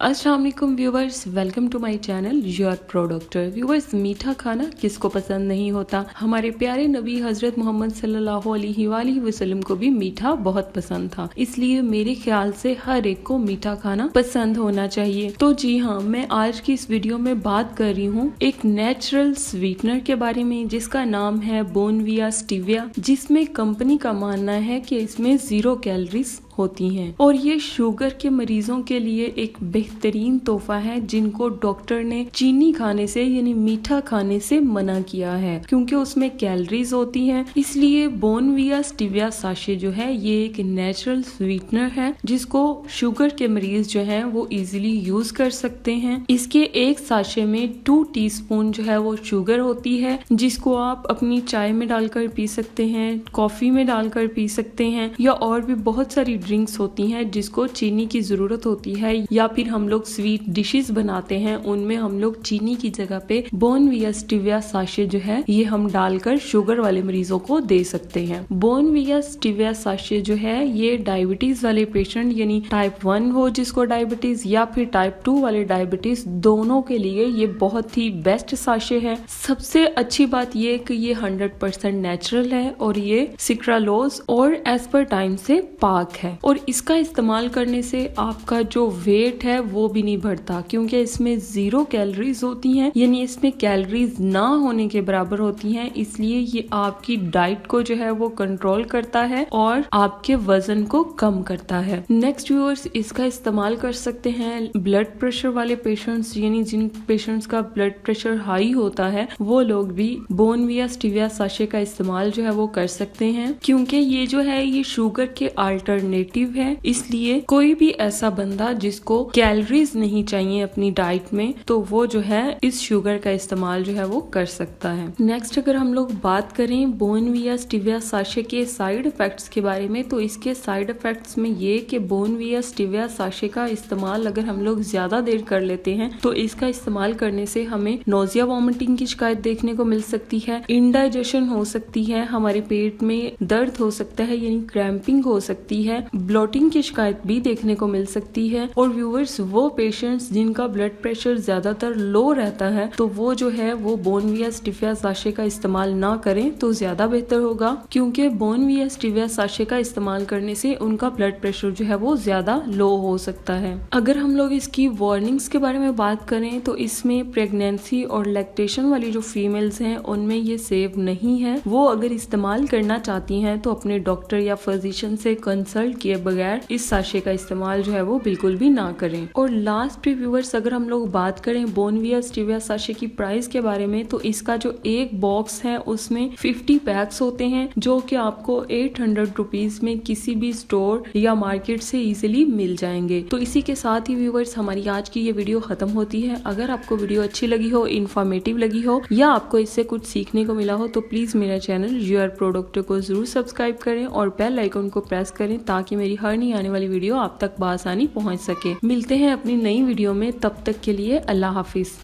अस्सलाम वालेकुम viewers, welcome to my channel your productor. Viewers, मीठा खाना किसको पसंद नहीं होता। हमारे प्यारे नबी हजरत मोहम्मद सल्लल्लाहु अलैहि वसल्लम को भी मीठा बहुत पसंद था, इसलिए मेरे ख्याल से हर एक को मीठा खाना पसंद होना चाहिए। तो जी हाँ, मैं आज की इस वीडियो में बात कर रही हूँ एक नेचुरल स्वीटनर के बारे में जिसका नाम है बोनविया स्टीविया, जिसमें कंपनी का मानना है कि इसमें 0 कैलोरीज होती हैं और ये शुगर के मरीजों के लिए एक बेहतरीन तोहफा है जिनको डॉक्टर ने चीनी खाने से यानी मीठा खाने से मना किया है क्योंकि उसमें कैलोरीज होती हैं। इसलिए बोनविया स्टीविया साशे जो है ये एक नेचुरल स्वीटनर है जिसको शुगर के मरीज जो है वो इजीली यूज कर सकते हैं। इसके एक साशे में 2 टीस्पून जो है वो शुगर होती है जिसको आप अपनी चाय में डालकर पी सकते हैं, कॉफी में डालकर पी सकते हैं या और भी बहुत सारी ड्रिंक्स होती हैं जिसको चीनी की जरूरत होती है, या फिर हम लोग स्वीट डिशेस बनाते हैं उनमें हम लोग चीनी की जगह पे बोनविया स्टीविया साशे जो है ये हम डालकर शुगर वाले मरीजों को दे सकते हैं। बोनविया स्टीविया साशे जो है ये डायबिटीज वाले पेशेंट यानी टाइप 1 हो जिसको डायबिटीज या फिर टाइप 2 वाले डायबिटीज, दोनों के लिए ये बहुत ही बेस्ट साशे है। सबसे अच्छी बात ये कि ये 100% नेचुरल है और ये सिक्रालोज और एस्पर्टाइम से पाक है और इसका इस्तेमाल करने से आपका जो वेट है वो भी नहीं बढ़ता क्योंकि इसमें 0 कैलोरीज होती हैं, यानी इसमें कैलोरीज ना होने के बराबर होती हैं। इसलिए ये आपकी डाइट को जो है वो कंट्रोल करता है और आपके वजन को कम करता है। नेक्स्ट व्यूअर्स, इसका इस्तेमाल कर सकते हैं ब्लड प्रेशर वाले पेशेंट्स, यानी जिन पेशेंट्स का ब्लड प्रेशर हाई होता है वो लोग भी बोनविया स्टीविया साशे का इस्तेमाल जो है वो कर सकते हैं क्योंकि ये जो है ये शुगर के अल्टरनेटिव है। इसलिए कोई भी ऐसा बंदा जिसको कैलोरीज नहीं चाहिए अपनी डाइट में तो वो जो है इस शुगर का इस्तेमाल जो है वो कर सकता है। नेक्स्ट अगर हम लोग बात करें बोनविया स्टीविया साशे के साइड इफेक्ट्स के बारे में तो इसके साइड इफेक्ट्स में ये कि बोनविया स्टीविया साशे का इस्तेमाल अगर हम लोग ज्यादा देर कर लेते हैं तो इसका इस्तेमाल करने से हमें नोजिया वॉमिटिंग की शिकायत देखने को मिल सकती है, इंडाइजेशन हो सकती है, हमारे पेट में दर्द हो सकता है यानी क्रैम्पिंग हो सकती है, ब्लोटिंग की शिकायत भी देखने को मिल सकती है। और व्यूअर्स, वो पेशेंट्स जिनका ब्लड प्रेशर ज्यादातर लो रहता है तो वो जो है वो बोनविया स्टीविया साशे का इस्तेमाल ना करें तो ज्यादा बेहतर होगा क्योंकि बोनविया स्टीविया साशे का इस्तेमाल करने से उनका ब्लड प्रेशर जो है वो ज्यादा लो हो सकता है। अगर हम लोग इसकी वार्निंग्स के बारे में बात करें तो इसमें प्रेगनेंसी और लैक्टेशन वाली जो फीमेल्स हैं उनमें ये सेफ नहीं है। वो अगर इस्तेमाल करना चाहती हैं तो अपने डॉक्टर या फिजिशियन से कंसल्ट किए बगैर इस साशे का इस्तेमाल जो है वो बिल्कुल भी ना करें। और लास्ट पे व्यूअर्स, अगर हम लोग बात करें बोनविया स्टीविया साशे की प्राइस के बारे में तो इसका जो एक बॉक्स है उसमें 50 पैक्स होते हैं जो कि आपको 800 रुपीज में किसी भी स्टोर या मार्केट से इजीली मिल जाएंगे। तो इसी के साथ ही व्यूअर्स हमारी आज की ये वीडियो खत्म होती है। अगर आपको वीडियो अच्छी लगी हो, इन्फॉर्मेटिव लगी हो या आपको इससे कुछ सीखने को मिला हो तो प्लीज मेरा चैनल योर प्रोडक्टर को जरूर सब्सक्राइब करें और बेल आइकन को प्रेस करें ताकि मेरी हर नई आने वाली वीडियो आप तक बआसानी पहुंच सके। मिलते हैं अपनी नई वीडियो में, तब तक के लिए अल्लाह हाफिज।